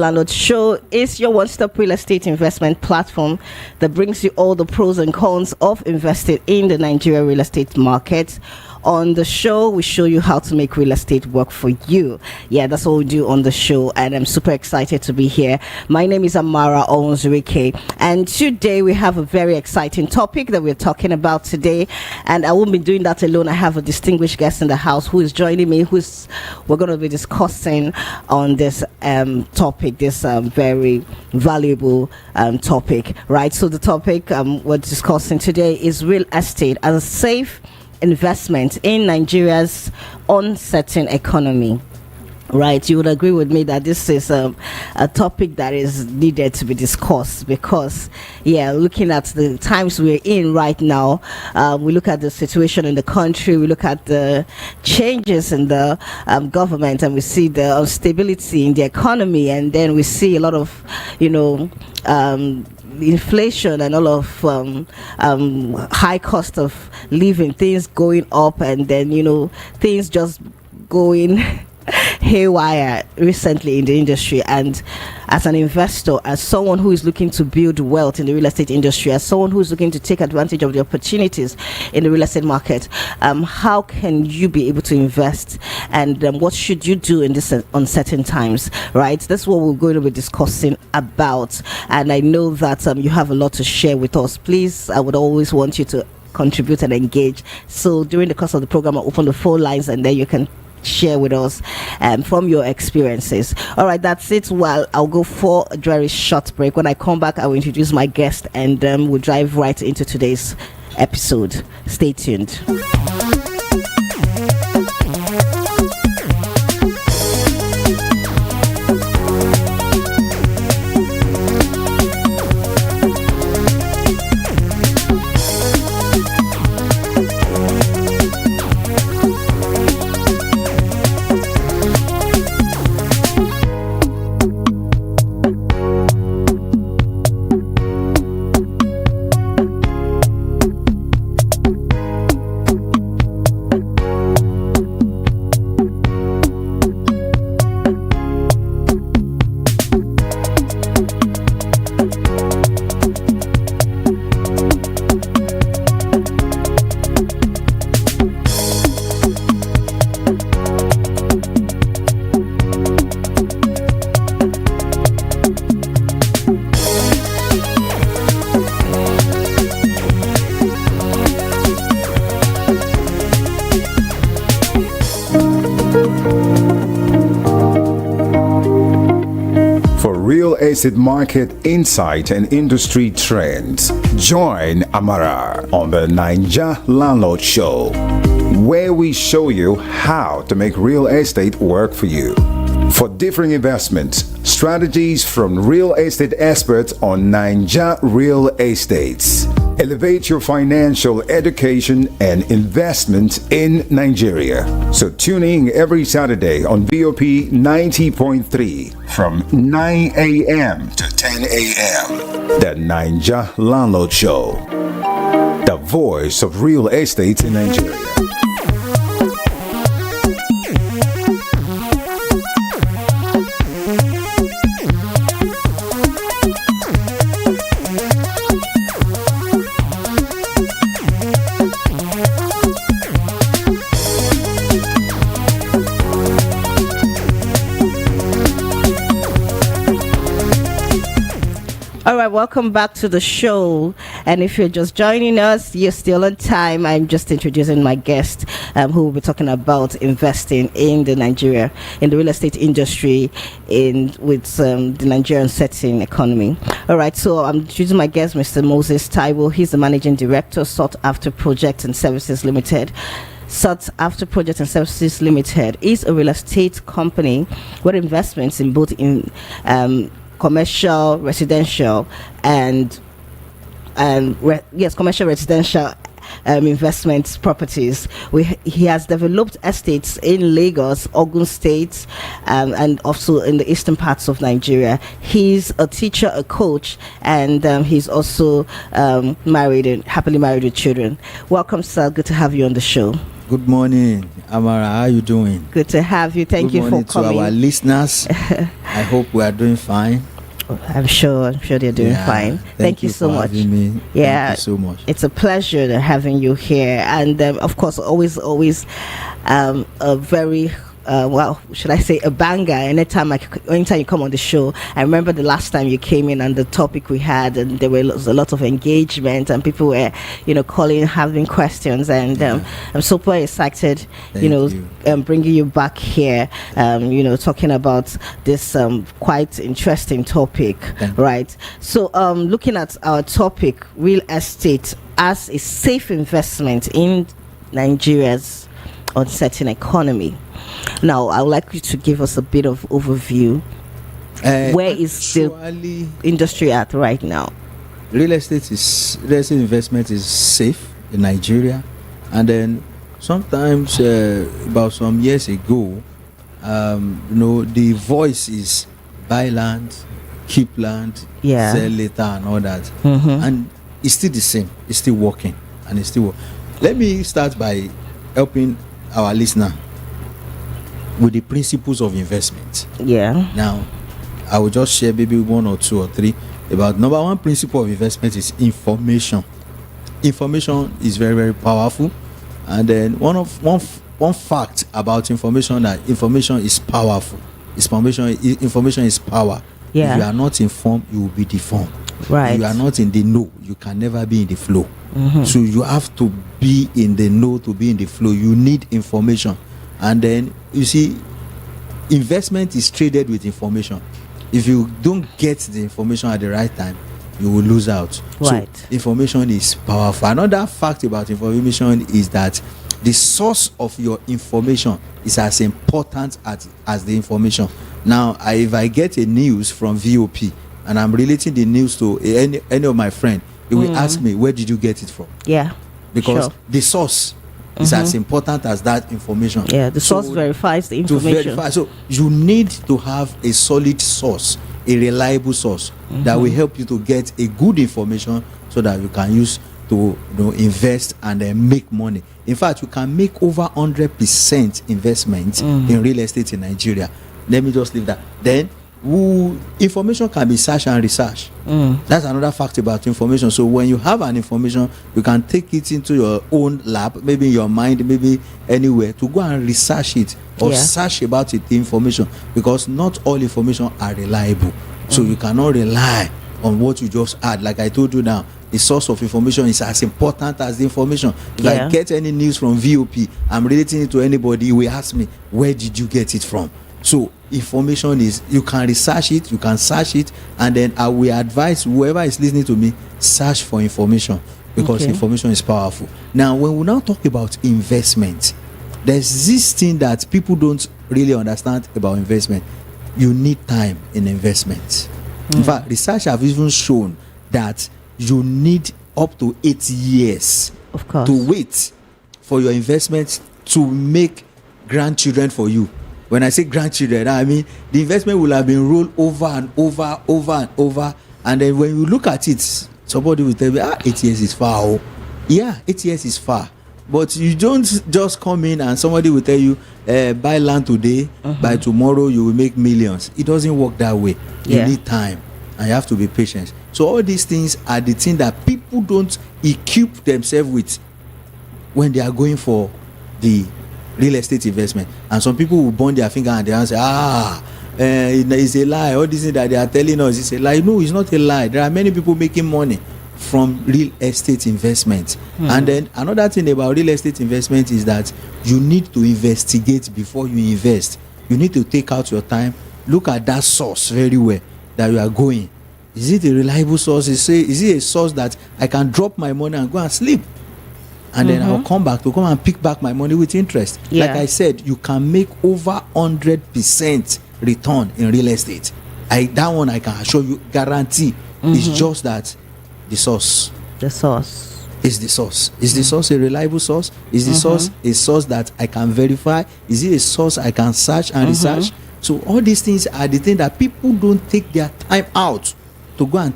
Landlord Show is your one-stop real estate investment platform that brings you all the pros and cons of investing in the Nigeria real estate market. On the show, we show you how to make real estate work for you. Yeah, that's what we do on the show, and I'm super excited to be here. My name is Amara Onzurike, and today we have a very exciting topic that we're talking about today, and I won't be doing that alone. I have a distinguished guest in the house who is joining me, we're going to be discussing on this topic, this very valuable topic, right? So the topic we're discussing today is real estate as a safe investment in Nigeria's uncertain economy. Right, you would agree with me that this is a topic that is needed to be discussed because, looking at the times we're in right now, we look at the situation in the country, we look at the changes in the government, and we see the instability in the economy, and then we see a lot of, inflation and all of high cost of living, things going up, and then things just going haywire recently in the industry. And as an investor, as someone who is looking to build wealth in the real estate industry, as someone who is looking to take advantage of the opportunities in the real estate market, how can you be able to invest, and what should you do in this uncertain times, right? That's what we're going to be discussing about, and I know that you have a lot to share with us. Please, I would always want you to contribute and engage. So during the course of the program, I'll open the phone lines, and then you can share with us from your experiences. All right, that's it. Well, I'll go for a very short break. When I come back, I will introduce my guest, and we'll dive right into today's episode. Stay tuned. Estate market insight and industry trends. Join Amara on the Naija Landlord Show, where we show you how to make real estate work for you. For different investments, strategies from real estate experts on Naija Real Estates. Elevate your financial education and investment in Nigeria. So tune in every Saturday on VOP 90.3 from 9 a.m. to 10 a.m. The Naija Landlord Show, the voice of real estate in Nigeria. All right, welcome back to the show. And if you're just joining us, you're still on time. I'm just introducing my guest who will be talking about investing in the real estate industry with the Nigerian setting economy. All right, so I'm introducing my guest, Mr. Moses Taiwo. He's the Managing Director, Sought After Projects and Services Limited. Sought After Projects and Services Limited is a real estate company with investments in both commercial, residential, commercial, residential investment properties. He has developed estates in Lagos, Ogun State, and also in the eastern parts of Nigeria. He's a teacher, a coach, and he's also married and happily married with children. Welcome, sir. Good to have you on the show. Good morning, Amara. How are you doing? Good to have you. Thank Good you for morning coming. to our listeners. I hope we are doing fine. I'm sure they're doing fine. Thank you so much. Having me. Yeah, Thank you so much. it's a pleasure having you here, and of course, always a very well, should I say, a banger. Anytime you come on the show, I remember the last time you came in and the topic we had, and there was a lot of engagement, and people were, calling, having questions, and I'm super excited, bringing you back here, talking about this quite interesting topic, right? So, looking at our topic, real estate as a safe investment in Nigeria's uncertain economy. Now, I would like you to give us a bit of overview. Where is the industry at right now? Real estate investment is safe in Nigeria, and then sometimes about some years ago, the voice is buy land, keep land, sell later, and all that, and it's still the same. It's still working, and it's still. Let me start by helping our listener with the principles of investment. Now, I will just share maybe one or two or three about number one principle of investment is information. Information is very, very powerful, and then one fact about information, that information is powerful. Information is power. If you are not informed, you will be deformed. Right. If you are not in the know, you can never be in the flow. So you have to be in the know to be in the flow. You need information. And then you see, investment is traded with information. If you don't get the information at the right time, you will lose out. Right. So information is powerful. Another fact about information is that the source of your information is as important as the information. Now, if I get a news from VOP and I'm relating the news to any of my friends, they will ask me, where did you get it from? Because the source is as important as that information. The source verifies the information. So you need to have a solid source, a reliable source that will help you to get a good information so that you can use to invest and then make money. In fact, you can make over 100% investment in real estate in Nigeria. Let me just leave that. Then information can be searched and researched. That's another fact about information. So when you have an information, you can take it into your own lab, maybe in your mind, maybe anywhere, to go and research it or search about it, the information, because not all information are reliable. So you cannot rely on what you just had. Like I told you now, the source of information is as important as the information. If I get any news from VOP, I'm relating it to anybody, he will ask me, where did you get it from? So information is, you can research it, you can search it, and then I will advise whoever is listening to me, search for information, because information is powerful. Now, when we now talk about investment, there's this thing that people don't really understand about investment. You need time in investment. In fact, research have even shown that you need up to 8 years to wait for your investment to make grandchildren for you. When I say grandchildren, I mean the investment will have been rolled over and over, and then when you look at it, somebody will tell me, 8 years is far. 8 years is far, but you don't just come in and somebody will tell you, buy land today, by tomorrow you will make millions. It doesn't work that way. You need time, and you have to be patient. So all these things are the things that people don't equip themselves with when they are going for the real estate investment. And some people will burn their finger and they answer, it's a lie. All this thing that they are telling us is a lie. No, it's not a lie. There are many people making money from real estate investment. And then another thing about real estate investment is that you need to investigate before you invest. You need to take out your time, look at that source very well that you are going. Is it a reliable source? Is it a source that I can drop my money and go and sleep? And then I'll come back to come and pick back my money with interest. Like I said, you can make over 100% return in real estate. That one I can assure you, guarantee. It's just that the source. Is the source. Is the source a reliable source? Is the source a source that I can verify? Is it a source I can search and research? So all these things are the things that people don't take their time out to go and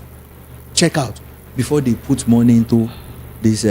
check out before they put money into this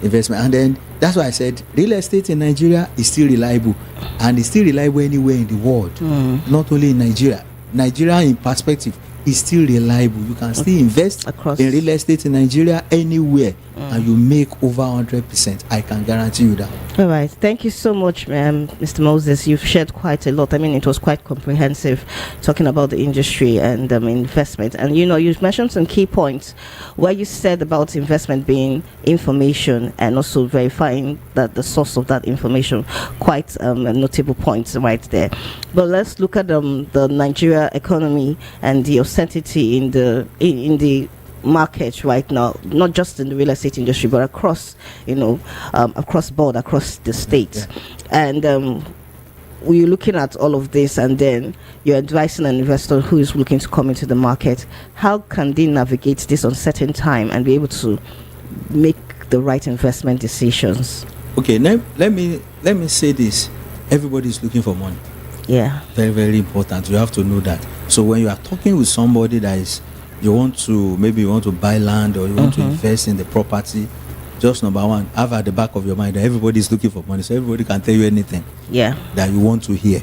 investment. And then That's why I said real estate in Nigeria is still reliable, and it's still reliable anywhere in the world, not only in Nigeria. Nigeria in perspective is still reliable. You can still invest in real estate in Nigeria anywhere, and you make over 100%. I can guarantee you that. All right. Thank you so much, Mr. Moses. You've shared quite a lot. I mean, it was quite comprehensive, talking about the industry and investment. And, you've mentioned some key points where you said about investment being information and also verifying that the source of that information. Quite notable points right there. But let's look at the Nigeria economy and the uncertainty in the market right now, not just in the real estate industry, but across, across board, across the state. And we're looking at all of this, and then you're advising an investor who is looking to come into the market. How can they navigate this uncertain time and be able to make the right investment decisions? Okay, let me say this. Everybody is looking for money. Yeah. Very, very important. You have to know that. So when you are talking with somebody that is, you want to buy land, or you want to invest in the property, just number one, have at the back of your mind that everybody is looking for money, so everybody can tell you anything that you want to hear.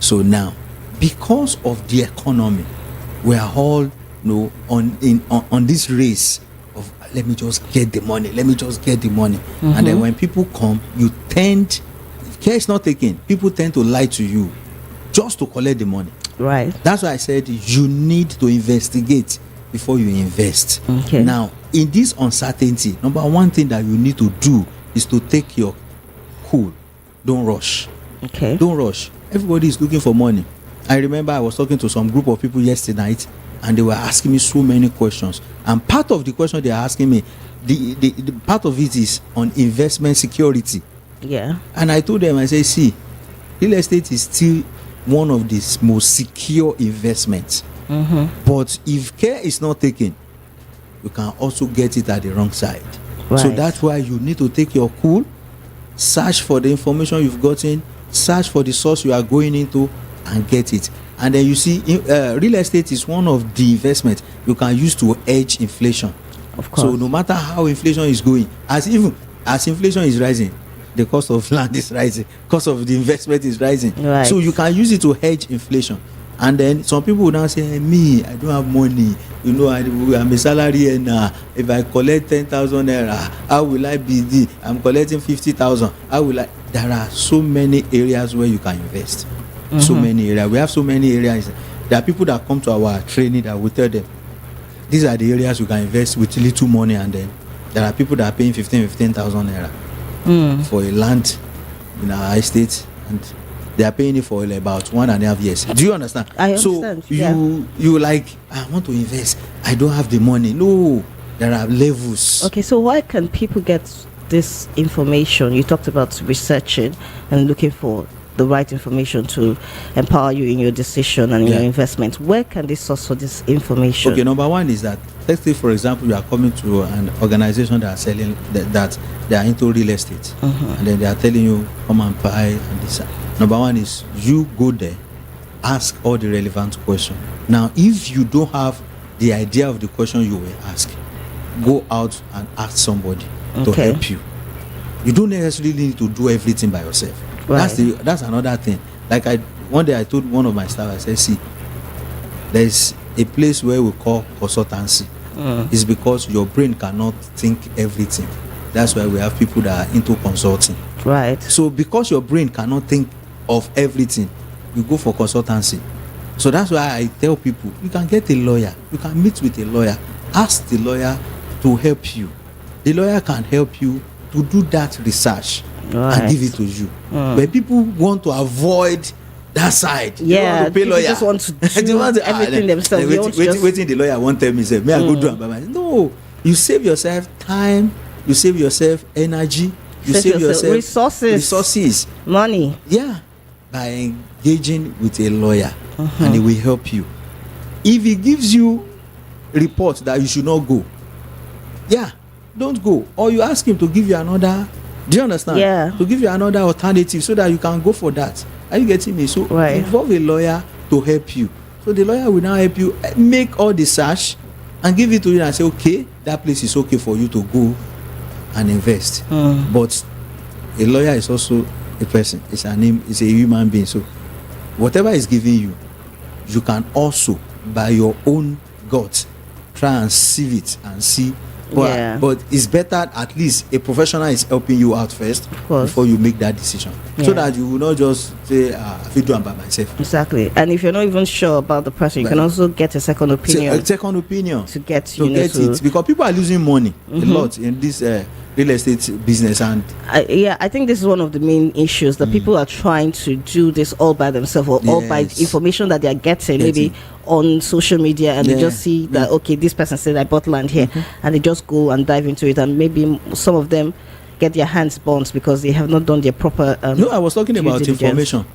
So now, because of the economy, we are all on this race of let me just get the money, and then when people come, if care is not taken, people tend to lie to you just to collect the money. Right. That's why I said you need to investigate before you invest. Okay. Now, in this uncertainty, number one thing that you need to do is to take your cool. Don't rush. Okay. Don't rush. Everybody is looking for money. I remember I was talking to some group of people yesterday night, and they were asking me so many questions. And part of the question they are asking me, the part of it is on investment security. Yeah. And I told them, I say, see, real estate is still one of the most secure investments. But if care is not taken, you can also get it at the wrong side. Right. So that's why you need to take your cool, search for the information you've gotten, search for the source you are going into, and get it. And then you see, real estate is one of the investments you can use to hedge inflation. Of course. So no matter how inflation is going, as inflation is rising, the cost of land is rising, cost of the investment is rising. Right. So you can use it to hedge inflation. And then some people will now say, hey, me, I don't have money. I'm a salary earner. If I collect 10,000 naira, how will I be? I'm collecting 50,000. How will I? There are so many areas where you can invest. So many areas. We have so many areas. There are people that come to our training that will tell them, these are the areas you can invest with little money. And then there are people that are paying 15,000 naira for a land in our estate, and they are paying it for about 1.5 years. Do you understand? I understand. So you like, I want to invest, I don't have the money. No, there are levels. Okay, so why can people get this information? You talked about researching and looking for the right information to empower you in your decision and in your investment. Where can they source for this information? Okay, number one is that, let's say for example you are coming to an organization that are selling that they are into real estate, and then they are telling you come and buy and this. Number one is you go there, ask all the relevant questions. Now if you don't have the idea of the question you will ask, go out and ask somebody to help you. You don't necessarily need to do everything by yourself. Right. That's another thing. Like one day I told one of my staff, I said, see, there's a place where we call consultancy. It's because your brain cannot think everything. That's why we have people that are into consulting. Right. So because your brain cannot think of everything, you go for consultancy. So that's why I tell people, you can get a lawyer, you can meet with a lawyer, ask the lawyer to help you. The lawyer can help you to do that research and give it to you. But people want to avoid that side. Yeah, they want to pay lawyer. Just want to do everything themselves. Waiting the lawyer won't tell me, say, may I go do it by myself? No, you save yourself time, you save yourself energy, you save yourself resources, money. Yeah, by engaging with a lawyer, and he will help you. If he gives you report that you should not go, don't go. Or you ask him to give you another. Do you understand? Yeah. To give you another alternative so that you can go for that. Are you getting me? So involve a lawyer to help you. So the lawyer will now help you make all the search and give it to you and say, okay, that place is okay for you to go and invest. But a lawyer is also a person. It's a name. It's a human being. So whatever is giving you, you can also by your own guts try and sieve it and see. But it's better at least a professional is helping you out first before you make that decision, so that you will not just say I will do it by myself. Exactly. And if you're not even sure about the person, you can also get a second opinion. A second opinion to get it, because people are losing money a lot in this real estate business. And I think this is one of the main issues that people are trying to do this all by themselves, or all by information that they are getting maybe on social media, and they just see that okay, this person said I bought land here, and they just go and dive into it, and maybe some of them get their hands burnt because they have not done their proper no, I was talking about diligence. Information.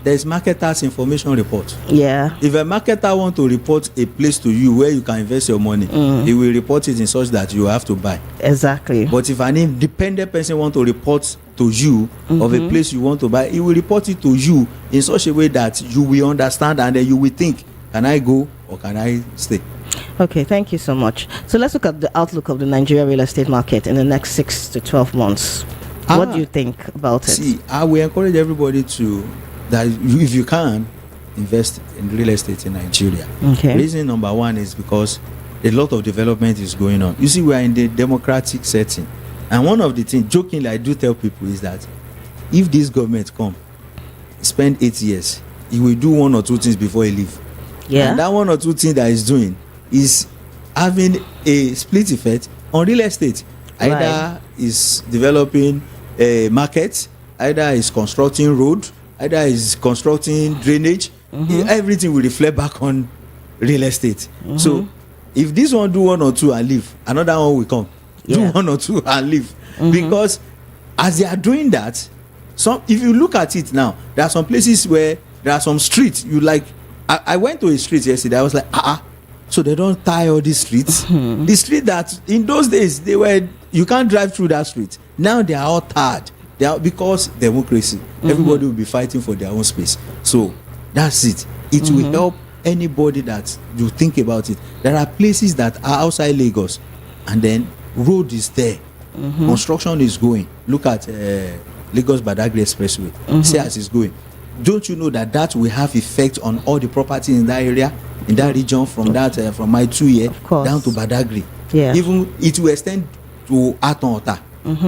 There's marketers information report. If a marketer want to report a place to you where you can invest your money, he will report it in such that you have to buy. Exactly. But if an independent person want to report to you of a place you want to buy, he will report it to you in such a way that you will understand, and then you will think, can I go or can I stay? Okay, thank you so much. So let's look at the outlook of the Nigeria real estate market in the next 6 to 12 months. What do you think about it? See, I will encourage everybody to, that if you can, invest in real estate in Nigeria. Okay. Reason number one is because a lot of development is going on. You see, we are in the democratic setting. And one of the things, jokingly, I do tell people is that if this government come, spend 8 years, he will do one or two things before he leave. And that one or two things that he's doing is having a split effect on real estate. Either is developing a market, either is constructing road, either is constructing drainage. Everything will reflect back on real estate. So if this one do one or two and leave, another one will come, do one or two and leave. Because as they are doing that, if you look at it now, there are some places where there are some streets you like. I went to a street yesterday. I was like, so they don't tie all these streets. The street that in those days you can't drive through that street. Now they are all tarred. They are, because democracy. Everybody will be fighting for their own space. So that's it. It will help anybody that you think about it. There are places that are outside Lagos, and then road is there. Construction is going. Look at Lagos Badagry Expressway. See as it's going. Don't you know that will have effect on all the property in that area, in that region, from from my 2 year down to Badagry? Even it will extend to Aton Ota,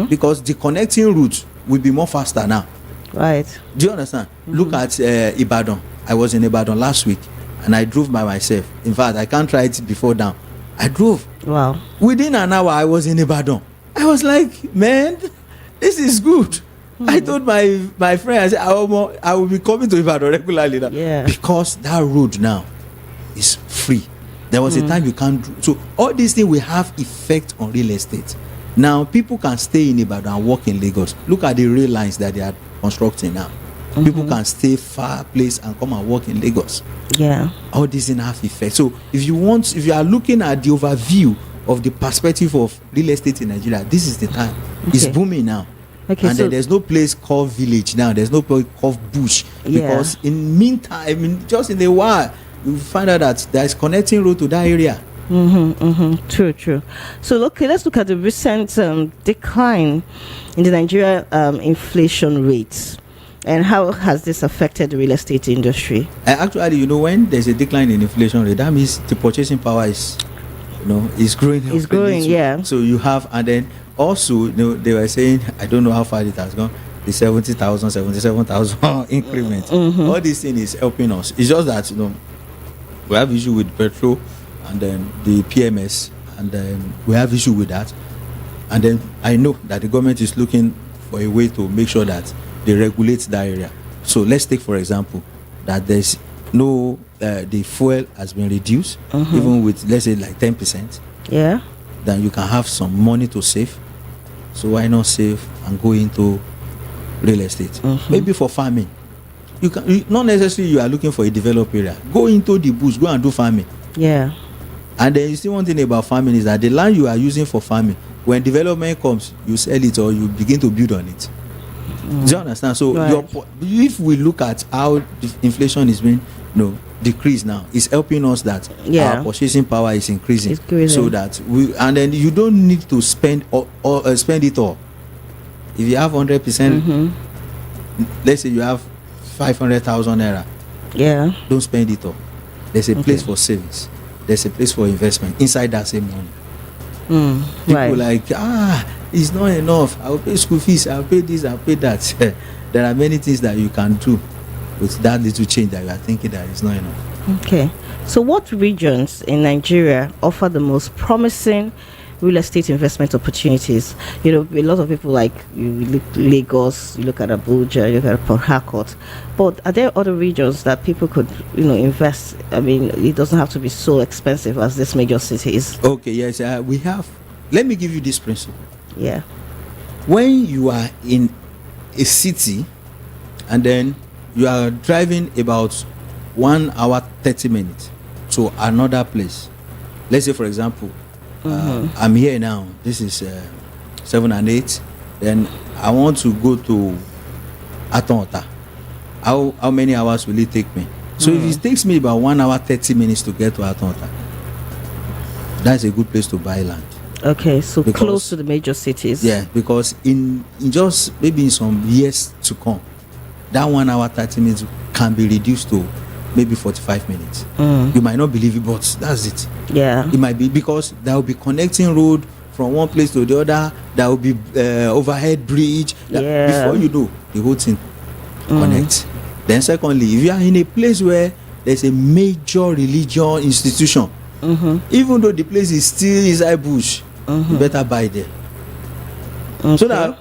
because the connecting route will be more faster now. Right. Do you understand? Look at Ibadan. I was in Ibadan last week, and I drove by myself. In fact, I can't try it before now. I drove. Wow. Within an hour, I was in Ibadan. I was like, man, this is good. I told my friend, I said, I will be coming to Ibadan regularly now. Because that road now is free. There was a time you can't do. So all these things will have effect on real estate. Now people can stay in Ibadan and work in Lagos. Look at the rail lines that they are constructing now. People can stay far place and come and work in Lagos. All these things have effect. So if you are looking at the overview of the perspective of real estate in Nigeria, this is the time. It's booming now. And then there's no place called village now. There's no place called bush. Because in meantime, just in a while, you find out that there is connecting road to that area. True. So let's look at the recent decline in the Nigeria inflation rates, and how has this affected the real estate industry? Actually, when there's a decline in inflation rate, that means the purchasing power is growing. It's growing, So you have, and then also, they were saying, I don't know how far it has gone, the 70,000, 77,000 increment. All these things is helping us. It's just that, we have issue with petrol, and then the PMS, and then we have issue with that. And then I know that the government is looking for a way to make sure that they regulate that area. So let's take, for example, that there's no, the fuel has been reduced, even with, let's say, like 10%. Then you can have some money to save. So why not save and go into real estate? Maybe for farming. Not necessarily you are looking for a developed area. Go into the bush, go and do farming. And then you see one thing about farming is that the land you are using for farming, when development comes, you sell it or you begin to build on it. Do you understand? So if we look at how the inflation is being decreased now, it's helping us that our purchasing power is increasing. So that and then you don't need to spend or spend it all. If you have 100%, let's say you have 500,000 naira, Yeah. don't spend it all. There's a place for savings. There's a place for investment inside that same money. People Right. like, it's not enough. I'll pay school fees. I'll pay this. I'll pay that. There are many things that you can do with that little change that you are thinking that is not enough. Okay. So, what regions in Nigeria offer the most promising real estate investment opportunities? You know, a lot of people like you look Lagos, you look at Abuja, you look at Port Harcourt, but are there other regions that people could, invest? I mean, it doesn't have to be so expensive as these major cities. Okay, yes, we have. Let me give you this principle. Yeah. When you are in a city and then you are driving about 1 hour 30 minutes to another place, let's say for example, I'm here now, this is 7 and 8, then I want to go to Atonta. How many hours will it take me? So if it takes me about 1 hour 30 minutes to get to Atonta, that's a good place to buy land. Okay, so Because- close to the major cities. Yeah, because in just maybe in some years to come, that 1 hour 30 minutes can be reduced to maybe 45 minutes. You might not believe it, but that's it. Yeah. It might be because there will be connecting road from one place to the other. There will be overhead bridge. Yeah. Before you know, the whole thing connects. Then secondly, if you are in a place where there's a major religion institution, even though the place is still inside bush, you better buy there. So that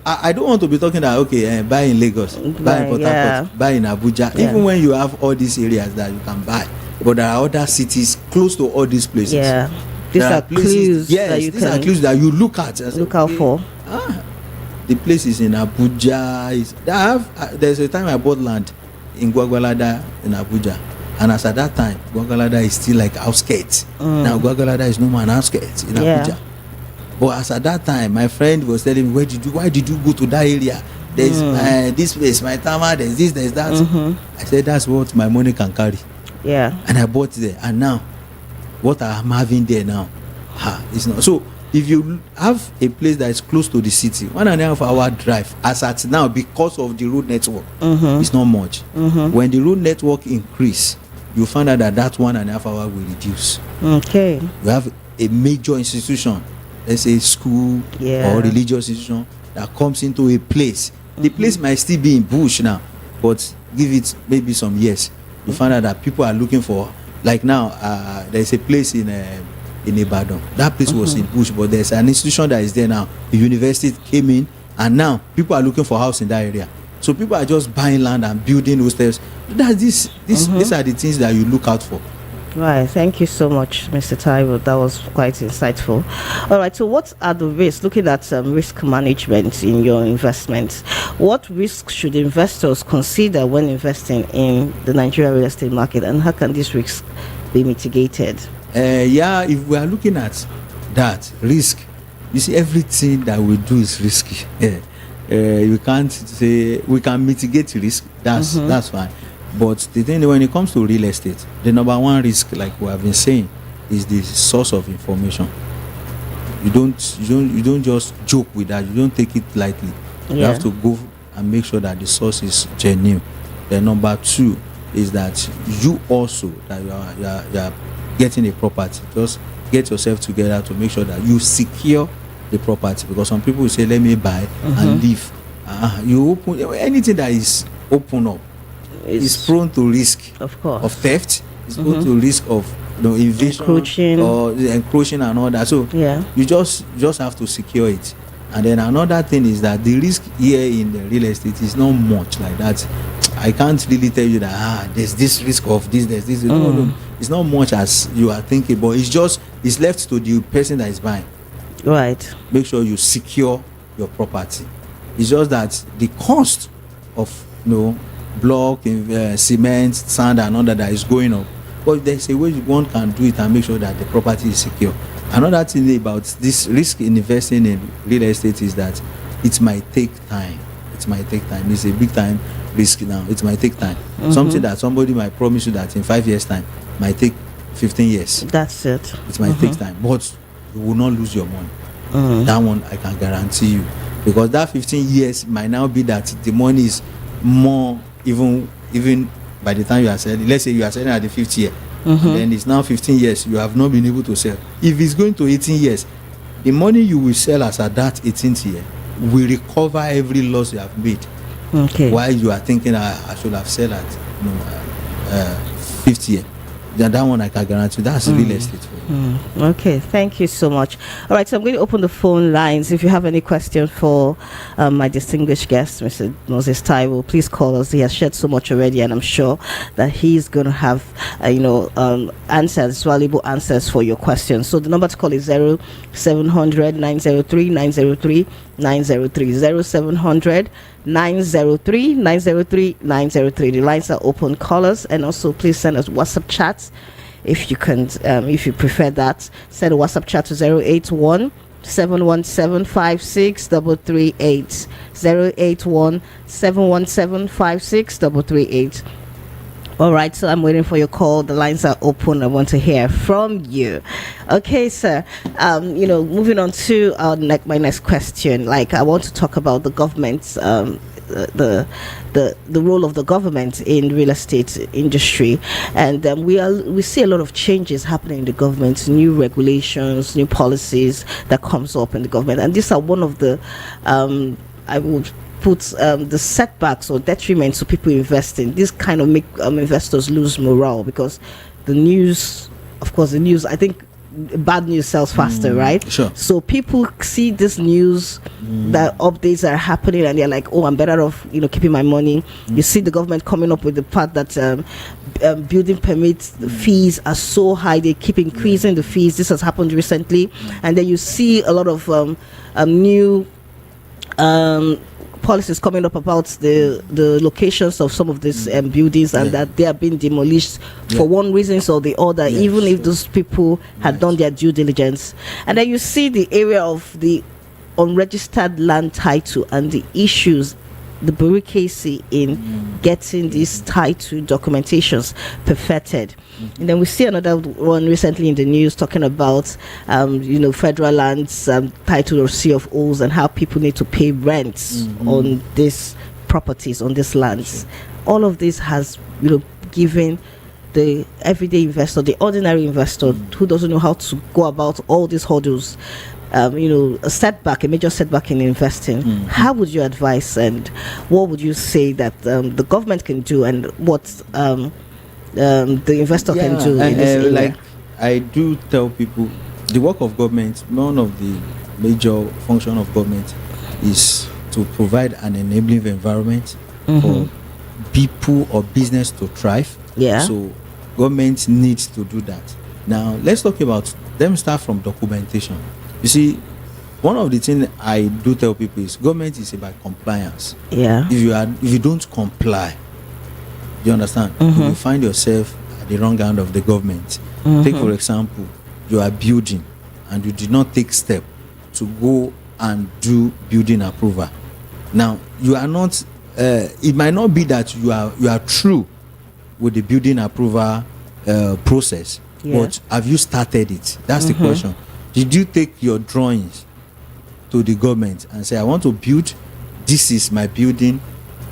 I don't want to be talking that buy in Lagos, buy in Port Harcourt, buy in Abuja. Yeah. Even when you have all these areas that you can buy, but there are other cities close to all these places. Yeah. These There are clues Yes, that you these are can clues that you look at. And say, look out okay, for. The place is in Abuja. There's a time I bought land in Gwagwalada in Abuja, and as at that time, Gwagwalada is still like outskirts. Now Gwagwalada is no more an outskirts in Yeah. Abuja. But as at that time, my friend was telling me, why did you go to that area? There's this place, my tama, there's this, there's that. I said, that's what my money can carry. Yeah. And I bought there. And now, what I'm having there now, it's not. So, if you have a place that is close to the city, 1.5 hour drive, as at now, because of the road network, it's not much. When the road network increase, you find out that 1.5 hour will reduce. Okay. You have a major institution, let's say school or religious institution, that comes into a place. The place might still be in bush now, but give it maybe some years, you find out that people are looking for, like now, there's a place in Ibadan. That place was in bush, but there's an institution that is there now. The university came in, and now people are looking for house in that area. So people are just buying land and building hostels. These are the things that you look out for. Right. Thank you so much, Mr. Taiwo. That was quite insightful. All right. So, what are the risks? Looking at risk management in your investments, what risks should investors consider when investing in the Nigerian real estate market, and how can these risks be mitigated? If we are looking at that risk, you see, everything that we do is risky. You can't say we can mitigate risk. That's fine. But the thing, when it comes to real estate, the number one risk, like we have been saying, is the source of information. You don't just joke with that. You don't take it lightly. You have to go and make sure that the source is genuine. Then number two is that you also that you are getting a property. Just get yourself together to make sure that you secure the property, because some people will say, let me buy and leave. You open anything that is open up is prone to risk, of course, of theft. It's prone to risk of invasion or encroaching and all that. So you just have to secure it. And then another thing is that the risk here in the real estate is not much like that. I can't really tell you that there's this risk of this, there's this. No, it's not much as you are thinking, but it's left to the person that is buying. Right. Make sure you secure your property. It's just that the cost of block, cement, sand, and all that is going up. But there's a way one can do it and make sure that the property is secure. Another thing about this risk in investing in real estate is that it might take time. It's a big time risk now. It might take time. Something that somebody might promise you that in 5 years' time might take 15 years. That's it. It might take time, but you will not lose your money. That one I can guarantee you. because that 15 years might now be that the money is more, even by the time you are selling. Let's say you are selling at the 5th year, and then it's now 15 years you have not been able to sell. If it's going to 18 years, the money you will sell as at that 18th year will recover every loss you have made. Okay. While you are thinking I should have sold at 5th year, then that one I can guarantee that's real estate for you. Okay, thank you so much. All right, so I'm going to open the phone lines. If you have any question for my distinguished guest, Mr. Moses Taiwo, please call us. He has shared so much already, and I'm sure that he's going to have answers, valuable answers for your questions. So the number to call is 0700 903 903 903 0700 903 903 903. The lines are open. Call us, and also please send us WhatsApp chats if you can, if you prefer that. Send a WhatsApp chat to 081 717 56338 081 717 56338. All right, so I'm waiting for your call. The lines are open. I want to hear from you. Okay, sir. Moving on to my next question. Like, I want to talk about the government's the role of the government in real estate industry, and we see a lot of changes happening in the government, new regulations, new policies that comes up in the government, and these are one of the I would put the setbacks or detriments to people investing. This kind of make investors lose morale, because the news, I think bad news sells faster, right? Sure. So people see this news that updates are happening, and they're like, oh, I'm better off keeping my money. You see the government coming up with the fact that building permits, the fees are so high, they keep increasing the fees. This has happened recently. And then you see a lot of new policies coming up about the locations of some of these buildings, and that they are being demolished for one reason or the other, even if those people had done their due diligence. And then you see the area of the unregistered land title and the issues, the bureaucracy in getting these title documentations perfected. And then we see another one recently in the news talking about federal lands title or C of O's, and how people need to pay rents on these properties, on these lands. All of this has given the everyday investor, the ordinary investor who doesn't know how to go about all these hurdles, a major setback in investing. How would you advise, and what would you say that the government can do, and what the investor can do in this area? Like I do tell people, the work of government, one of the major function of government is to provide an enabling environment for people or business to thrive. So government needs to do that. Now let's talk about, let me start from documentation. You see, one of the things I do tell people is government is about compliance. If you don't comply, you understand, you will find yourself at the wrong end of the government. Take for example, you are building and you did not take step to go and do building approval. Now you are not it might not be that you are true with the building approval process, but have you started it? That's the question. Did you take your drawings to the government and say, I want to build, this is my building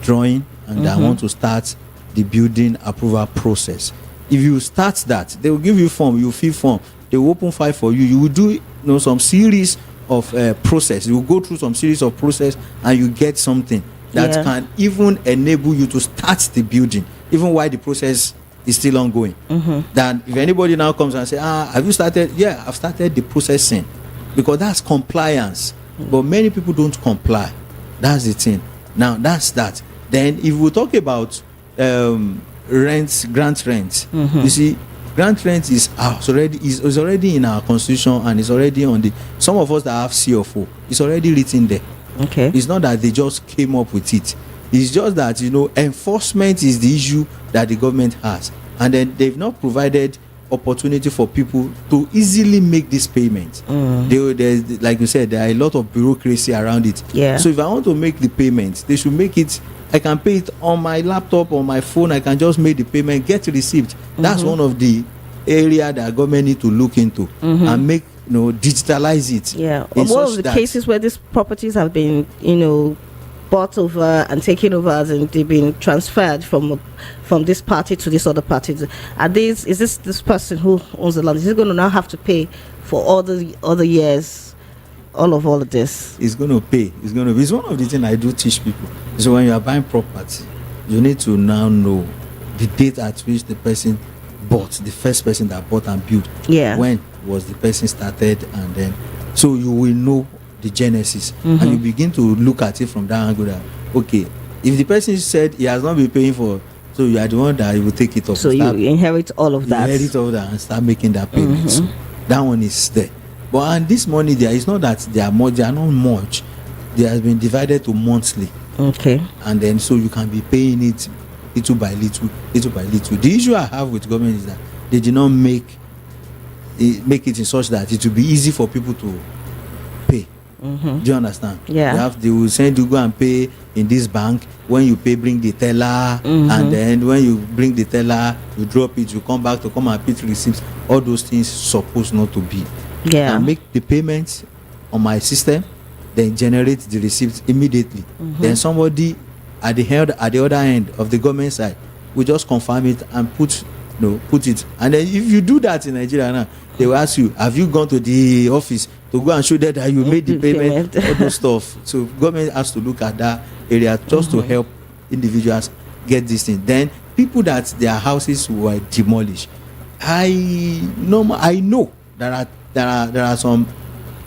drawing, and I want to start the building approval process? If you start that, they will give you form, you fill form, they will open file for you, you will do some series of process, you will go through some series of process, and you get something that can even enable you to start the building, even while the process is still ongoing. Then if anybody now comes and say, have you started? Yeah, I've started the processing, because that's compliance. But many people don't comply. That's the thing. Now that's that. Then if we talk about rents, grant rent, you see, grant rent is already in our constitution, and it's already on the, some of us that have CFO, it's already written there. It's not that they just came up with it. It's just that enforcement is the issue that the government has, and then they've not provided opportunity for people to easily make this payment. There's, like you said, there are a lot of bureaucracy around it. So if I want to make the payment, they should make it, I can pay it on my laptop, on my phone, I can just make the payment, get the receipt. That's one of the area that government need to look into and make digitalize it. Yeah, in one such of the that- cases where these properties have been, bought over and taken over, and they've been transferred from this party to this other party. Is this person who owns the land? Is he going to now have to pay for all the other years, all of this? It's going to pay. It's one of the things I do teach people. So when you are buying property, you need to now know the date at which the person bought, the first person that bought and built. Yeah. When was the person started, and then so you will know the genesis, and you begin to look at it from that angle. That, okay, if the person said he has not been paying for, so you are the one that will take it off. So you inherit all of that. Inherit all that and start making that payment. So that one is there. But and this money there is not that they are more. They are not much. They has been divided to monthly. Okay. And then so you can be paying it little by little, little by little. The issue I have with government is that they did not make it in such that it will be easy for people to pay. Do you understand? Yeah. They will send you go and pay in this bank. When you pay, bring the teller, and then when you bring the teller, you drop it, you come back to come and pay the receipts. All those things supposed not to be. Yeah. I make the payments on my system, then generate the receipts immediately. Then somebody at the other end of the government side will just confirm it and put it. And then if you do that in Nigeria now, they will ask you, have you gone to the office to go and show that you made the payment? All those stuff. So government has to look at that area just to help individuals get this thing. Then people that their houses were demolished, I know there are some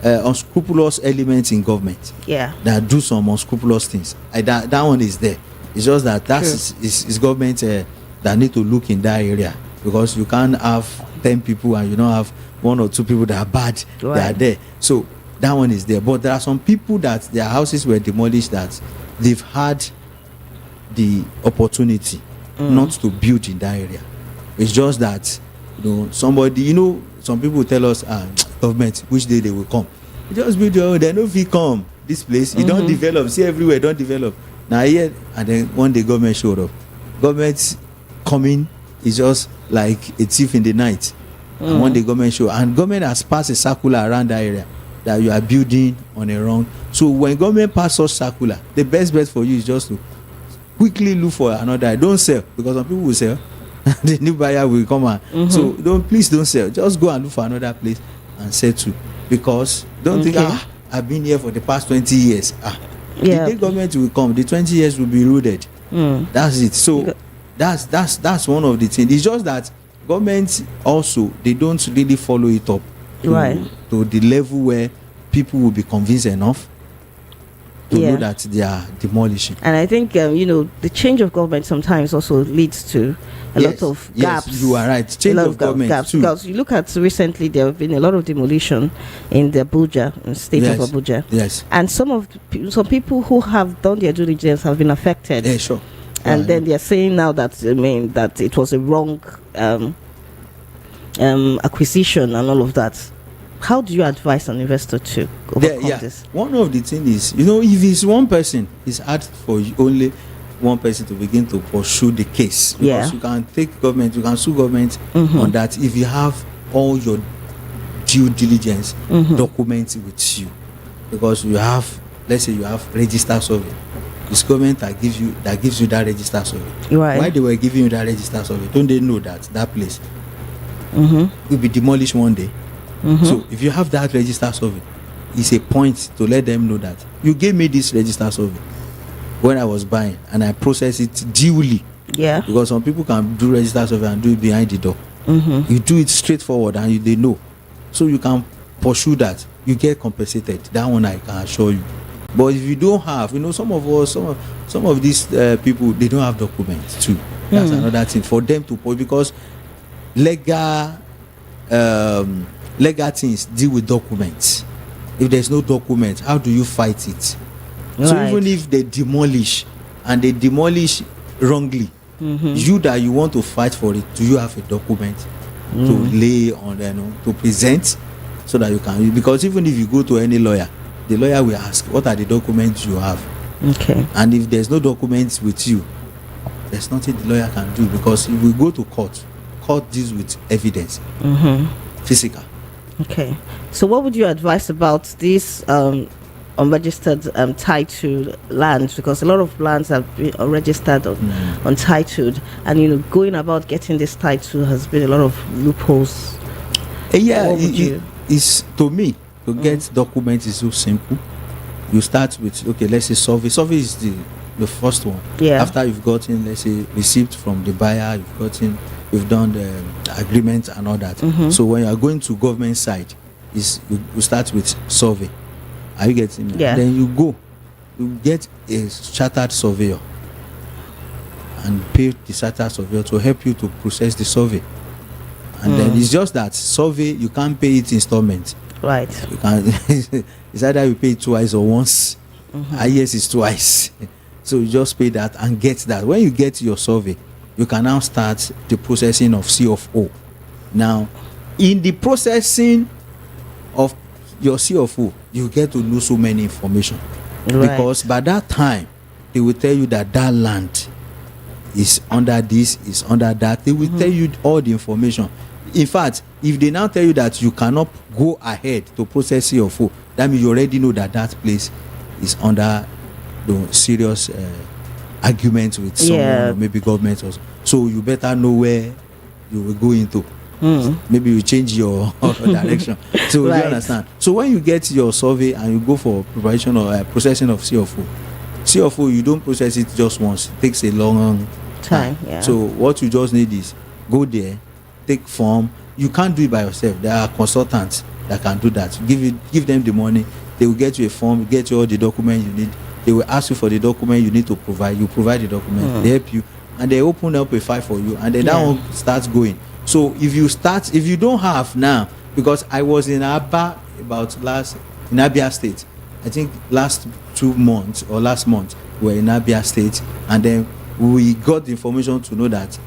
unscrupulous elements in government. Yeah. That do some unscrupulous things. That one is there. It's just that is government that need to look in that area, because you can't have 10 people and you don't have 1 or 2 people that are bad. Right. They are there. So that one is there. But there are some people that their houses were demolished that they've had the opportunity not to build in that area. It's just that somebody, some people tell us, government, which day they will come. You just build your own, they know if you come this place, you don't develop. See, everywhere don't develop. Now here, and then one day government showed up. Government coming is just like a thief in the night. And one day government show, and government has passed a circular around that area that you are building on a wrong. So when government pass such circular, the best bet for you is just to quickly look for another. Don't sell, because some people will sell. The new buyer will come out. So please don't sell. Just go and look for another place and settle, because don't think I've been here for the past 20 years. The day government will come, the 20 years will be eroded. That's it. So that's one of the things. It's just that government also, they don't really follow it up to the level where people will be convinced enough to know that they are demolishing. And I think the change of government sometimes also leads to a lot of gaps. Yes, you are right. Change of government gaps, too. because you look at recently, there have been a lot of demolition in the state of Abuja. Yes. And some people who have done their due diligence have been affected. Yeah, sure. And then they are saying now that that it was a wrong acquisition and all of that. How do you advise an investor to overcome this? One of the things is, if it's one person, it's hard for only one person to begin to pursue the case. Because you can take government, you can sue government on that if you have all your due diligence documents with you. Because you have, let's say you have register survey. It's government that gives you that register survey. Right. Why they were giving you that register survey? Don't they know that place will be demolished one day? So if you have that register survey, it's a point to let them know that you gave me this register survey when I was buying, and I process it duly. Yeah. Because some people can do register survey and do it behind the door. You do it straightforward and they know. So you can pursue that. You get compensated. That one I can assure you. But if you don't have, some of these people, they don't have documents too. That's another thing for them to put, because legal things deal with documents. If there's no document, how do you fight it? So even if they demolish, and they demolish wrongly, you want to fight for it, do you have a document to lay on, to present, so that you can? Because even if you go to any lawyer, the lawyer will ask, what are the documents you have? Okay. And if there's no documents with you, there's nothing the lawyer can do, because if we go to court deals with evidence, physical. Okay. So, what would you advise about these unregistered titled lands? Because a lot of lands have been registered untitled, and going about getting this title has been a lot of loopholes. Yeah, What would you? it's to me to get documents is so simple. You start with, okay, let's say survey. Survey is the first one. Yeah. After you've gotten, let's say, receipt from the buyer, you've done the agreement and all that. So when you are going to government side, you start with survey. Are you getting me? Yeah. Then you get a chartered surveyor and pay the chartered surveyor to help you to process the survey. And then it's just that survey, you can't pay it installment. Right. You can it's either you pay it twice or once. Highest is twice. So you just pay that and get that. When you get your survey, you can now start the processing of C of O. Now, in the processing of your C of O, you get to know so many information. Right. Because by that time, they will tell you that land is under this, is under that. They will tell you all the information. In fact, if they now tell you that you cannot go ahead to process C of O, that means you already know that place is under the serious argument with someone, or maybe government or so you better know where you will go into. Maybe you change your direction. So you understand. So when you get your survey and you go for preparation or processing of C of O, you don't process it just once. It takes a long time. Yeah. So what you just need is go there, take form. You can't do it by yourself. There are consultants that can do that. Give them the money. They will get you a form, get you all the documents you need. They will ask you for the document you need to provide. You provide the document. They help you, and they open up a file for you, and then that one starts going. So if you don't have now, because I was in Abia in Abia State, I think last 2 months or last month we were in Abia State, and then we got the information to know that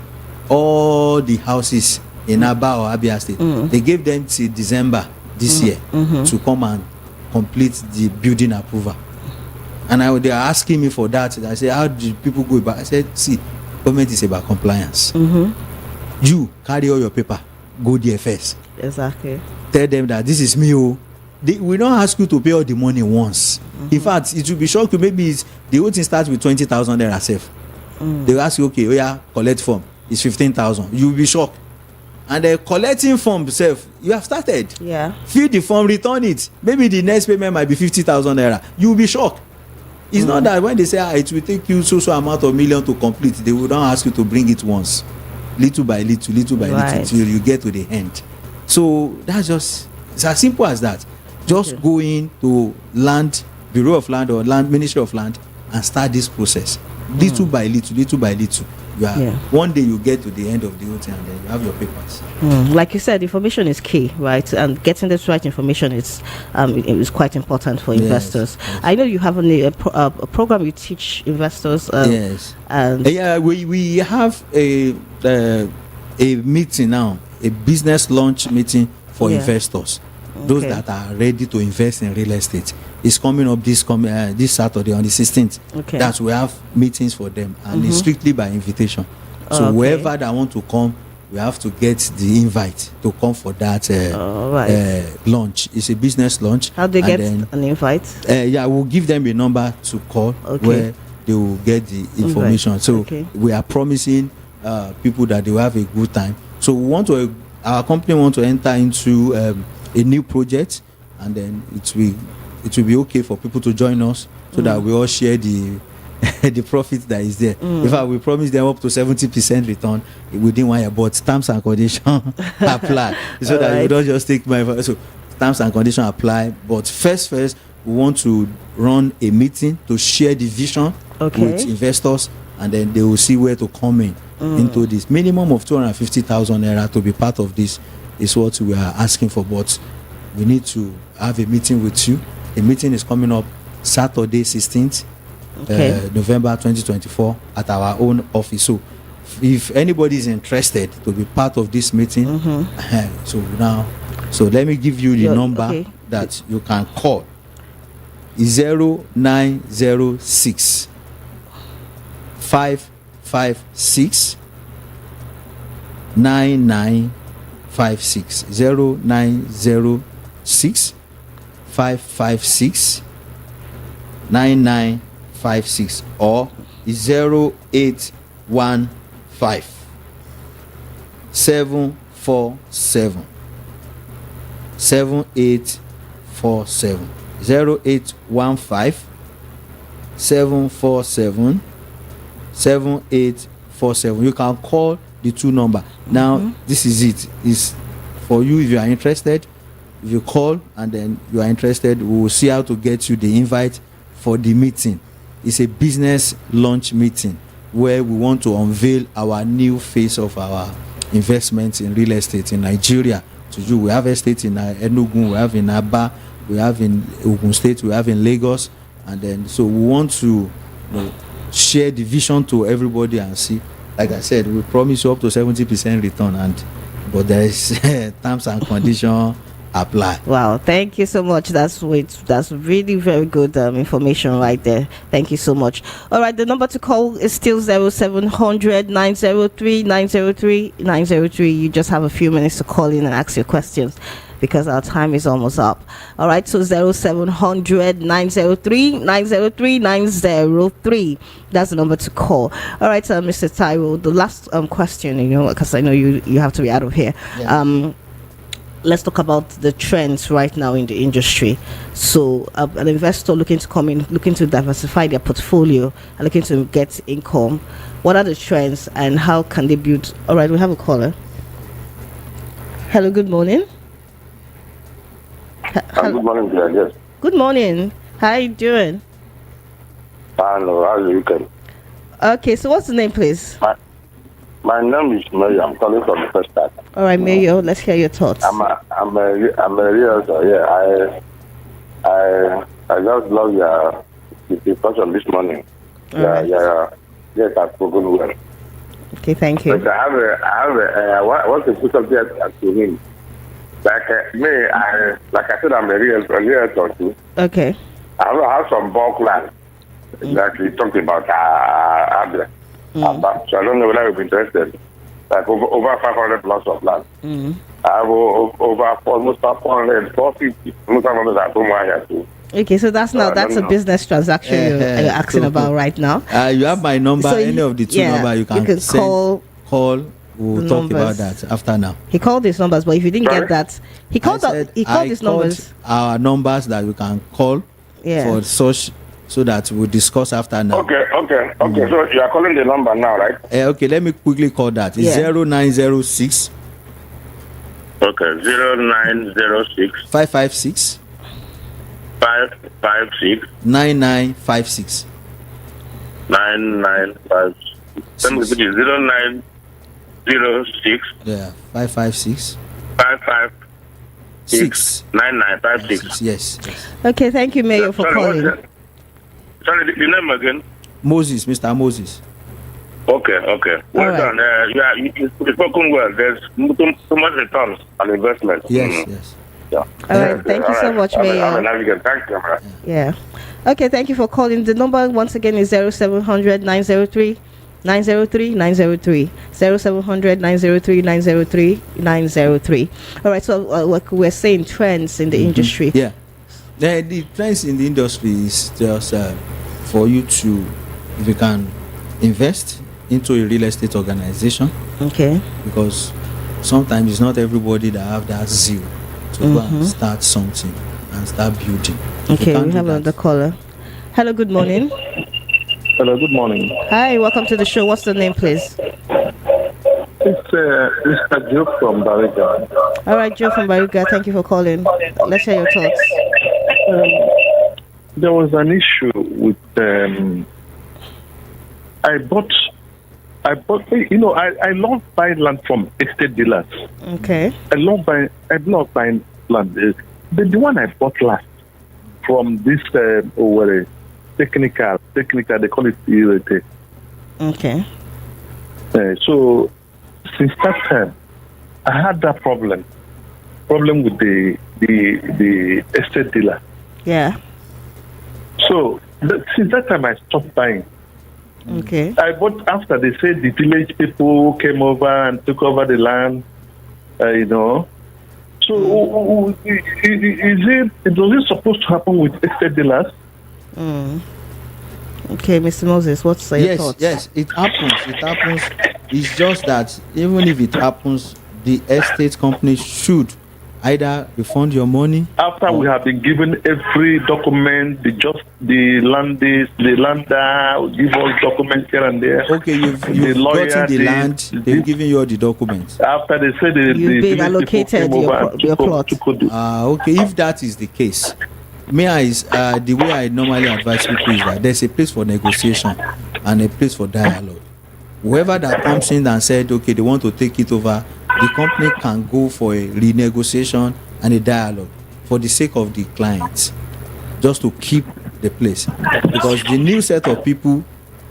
all the houses in Aba or Abia State, they gave them till December this year to come and complete the building approval. And they are asking me for that. I said, how do people go about? I said, see, government is about compliance. You carry all your paper, go there first. Exactly. Tell them that this is me. We don't ask you to pay all the money once. In fact, it will be shocked. Maybe the whole thing starts with 20,000 naira self. They will ask you, okay, collect form. It's 15,000. You will be shocked. And the collecting form self, you have started. Yeah. Fill the form, return it. Maybe the next payment might be 50,000 naira. You will be shocked. It's not that when they say it will take you so amount of million to complete, they will not ask you to bring it once, little by little till you get to the end. So that's just, it's as simple as that. Just go in to Bureau of Land or Ministry of Land and start this process, little by little. One day you get to the end of the whole thing and then you have your papers. Like you said, information is key, right? And getting this right information is quite important for investors. Yes. I know you have a program you teach investors. Yes. And we have a meeting now, a business launch meeting for investors. Those that are ready to invest in real estate. It's coming up this Saturday on the 16th. Okay. That we have meetings for them, and it's strictly by invitation. So whoever that want to come, we have to get the invite to come for that launch. It's a business launch. How do they get an invite? We'll give them a number to call where they will get the information. So we are promising people that they will have a good time. So our company want to enter into a new project, and then it will be okay for people to join us so that we all share the the profit that is there. In fact, we promise them up to 70% return within 1 year, but terms and conditions apply. So that you don't just take my so terms and conditions apply. But first, we want to run a meeting to share the vision with investors, and then they will see where to come into this. Minimum of 250,000 naira to be part of this is what we are asking for, but we need to have a meeting with you. The meeting is coming up Saturday 16th November 2024 at our own office. So if anybody is interested to be part of this meeting, so let me give you the number that you can call. 0906 556 99 556 0906 556 9956 or 0815 747 7847 0815 747 7847. You can call the two number. Now this is it. Is for you if you are interested. If you call and then you are interested, we will see how to get you the invite for the meeting. It's a business launch meeting where we want to unveil our new phase of our investments in real estate in Nigeria. To do, we have estate in Enugu, we have in Aba, we have in Ogun State, we have in Lagos, and then so we want to share the vision to everybody and see. Like I said, we promise you up to 70% return, but there is terms and conditions apply. Wow, thank you so much. That's really very good information right there. Thank you so much. All right, the number to call is still 0700 903 903 903. You just have a few minutes to call in and ask your questions because our time is almost up. All right, so 0700 903 903 903. That's the number to call. All right, Mr. Taiwo, the last question, because I know you have to be out of here. Yeah. Let's talk about the trends right now in the industry. So an investor looking to come in, looking to diversify their portfolio and looking to get income, what are the trends and how can they build? All right, we have a caller. Hello, good morning. Good morning, yes. Good morning. How are you doing? Hello, how are you doing? Okay, so what's the name, please? My name is Mayo. I'm calling from the first start. All right, Mayo, let's hear your thoughts. I'm a realtor. Yeah, I just love your discussion this morning. Right. Yes, I've spoken well. Okay, thank you. But I have what's the question to him? Like like I said, I'm a realtor too. Okay. I have some bulk land. Like we talked about Abia. So I don't know whether you'll be interested. Like over 500 plots of land. I have over almost 400, 450. Almost 400 at home here too. Okay, so that's a business transaction you're asking about right now. You have my number, so any of the two number you can call. We'll talk about that after now. He called his numbers, but if you didn't get that, he called his numbers. Our numbers that we can call for such, so that we'll discuss after now. Okay. So you are calling the number now, right? Okay, let me quickly call that. It's 0906. Okay, 0906 556 556 9956 9956. Let me repeat it. 0906 556 556 9956. Yes. Okay, thank you, Mayor, for calling. Sorry, the name again? Moses, Mr. Moses. Okay. Well done. You've spoken well. There's too much returns on investment. Yes. Yeah. All right. Thank you so much, Mayor. Thank you. Yeah. Okay, thank you for calling. The number once again is 0700 903 903 903 0700 903 903 903. All right, so like we're saying, trends in the industry. Yeah, the trends in the industry is just for you to, if you can invest into a real estate organization. Okay. Because sometimes it's not everybody that have that zeal to go and start something and start building. Okay, we have another caller. Hello, good morning. Hello, good morning. Hi, welcome to the show. What's the name, please? It's Mr. Joe from Bariga. All right, Joe from Bariga, thank you for calling. Let's hear your thoughts. There was an issue with I bought. I love buying land from estate dealers. Okay. I love buying land. The one I bought last from this technical, they call it ERT. Okay. So since that time, I had that problem with the estate dealer. Yeah. So since that time, I stopped buying. Okay. I bought after they said the village people came over and took over the land. You know. So does it supposed to happen with estate dealers? Okay, Mr. Moses, what's your thoughts? Yes, it happens. It's just that even if it happens, the estate company should either refund your money After we have been given every document, the lander give us documents here and there. Okay, you've lawyer, gotten the land, they've given you all the documents. After they said You've been allocated your plot. Okay, if that is the case, the way I normally advise people is that there's a place for negotiation and a place for dialogue. Whoever that comes in and said, okay, they want to take it over, the company can go for a renegotiation and a dialogue for the sake of the clients, just to keep the place. Because the new set of people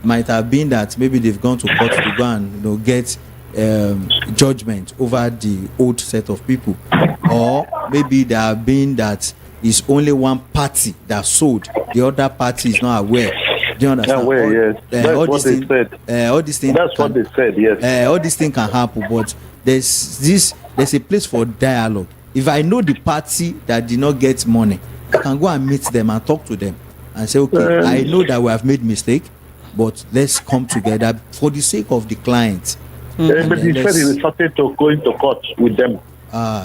might have been that maybe they've gone to court to go and get judgment over the old set of people, or maybe there have been that is only one party that sold, the other party is not aware. Do you understand? Yes. That's what they said. All these things. That's what they said. Yes. All these things can happen, but there's a place for dialogue. If I know the party that did not get money, I can go and meet them and talk to them and say, okay, I know that we have made mistake, but let's come together for the sake of the client. But he said he started to go into court with them.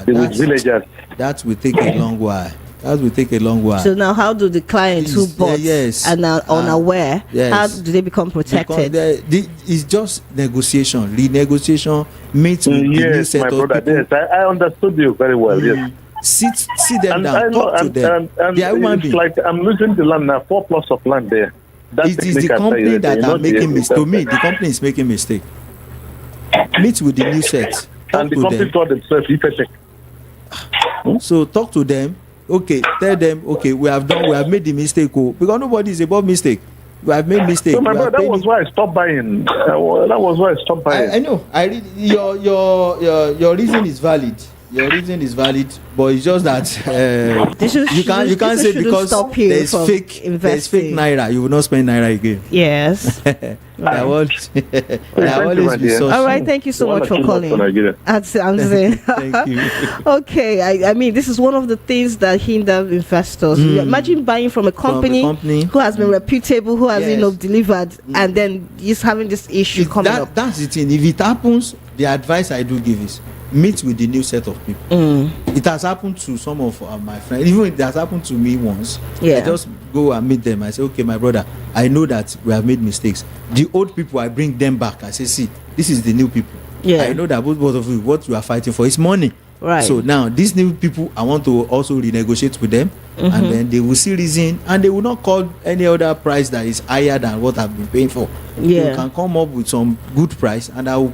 With villagers. That will take a long while. So now, how do the clients who bought and are unaware, how do they become protected? It's just negotiation, renegotiation, meet with the new set of people. Yes, I understood you very well. Yes. Sit them down, talk to them. It's like I'm losing the land now, 4 plots of land there. It is the company that are making mistakes. To me, the company is making mistake. Meet with the new set. And the company told themselves, so talk to them. Okay, tell them, okay, we have made the mistake, because nobody is above mistake. We have made mistake. So my brother, that was why I stopped buying. I know. Your reason is valid. But it's just that you can't say because there's fake naira, you will not spend naira again. Yes. There will always be such. All right, thank you so much for calling. I'm saying. Thank you. Okay, I mean, this is one of the things that hinder investors. Imagine buying from a company who has been reputable, who has delivered, and then he's having this issue coming up. That's the thing. If it happens, the advice I do give is meet with the new set of people. It has happened to some of my friends. Even it has happened to me once. I just go and meet them. I say, okay, my brother, I know that we have made mistakes. The old people, I bring them back. I say, see, this is the new people. I know that both of you, what you are fighting for is money. Right. So now these new people, I want to also renegotiate with them, and then they will see reason, and they will not call any other price that is higher than what I've been paying for. You can come up with some good price, and I will,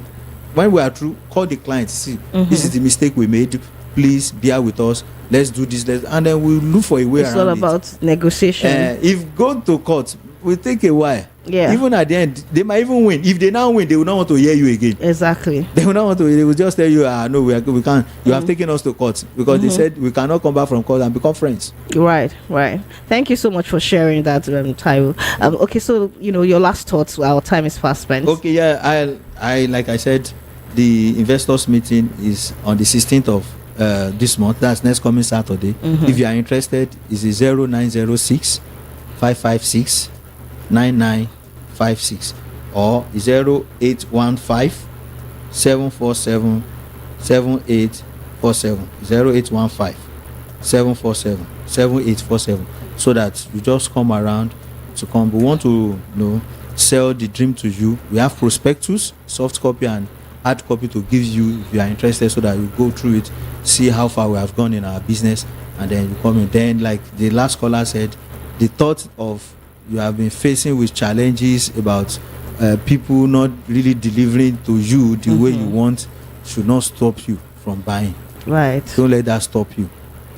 when we are through, call the client, see, this is the mistake we made, please bear with us, let's do this, and then we'll look for a way around it. It's all about negotiation. If going to court will take a while, even at the end, they might even win. If they now win, they will not want to hear you again. Exactly. They will not want to, they will just tell you, no, we can't, you have taken us to court, because they said we cannot come back from court and become friends. Right. Thank you so much for sharing that, Taiwo. Okay, so, your last thoughts, our time is fast spent. Okay, I like I said, the investors meeting is on the 16th of this month. That's next coming Saturday. If you are interested, it's 0906 556 9956 or 0815 747 7847 0815 747 7847, so that you just come around to come. We want to sell the dream to you. We have prospectus, soft copy and hard copy to give you if you are interested, so that you go through it, see how far we have gone in our business, and then you come in. Then, like the last caller said, the thought of you have been facing with challenges about people not really delivering to you the way you want should not stop you from buying. Right. Don't let that stop you,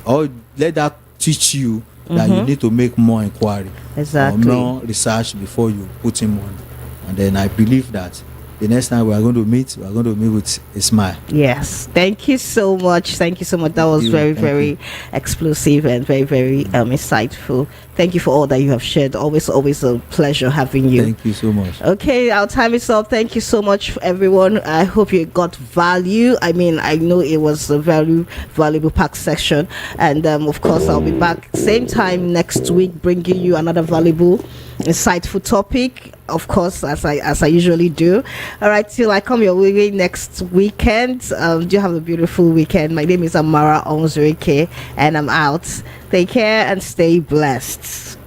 or let that teach you that you need to make more inquiry, or more research before you put in money. And then I believe that the next time we are going to meet with a smile. Yes. Thank you so much. That was very, very explosive and very, very insightful. Thank you for all that you have shared. Always a pleasure having you. Thank you so much. Okay, our time is up. Thank you so much, everyone. I hope you got value. I mean, I know it was a very valuable packed section, and of course, I'll be back same time next week, bringing you another valuable, insightful topic. Of course, as I usually do. All right, till I come your way next weekend. Do have a beautiful weekend. My name is Amara Onzurike, and I'm out. Take care and stay blessed.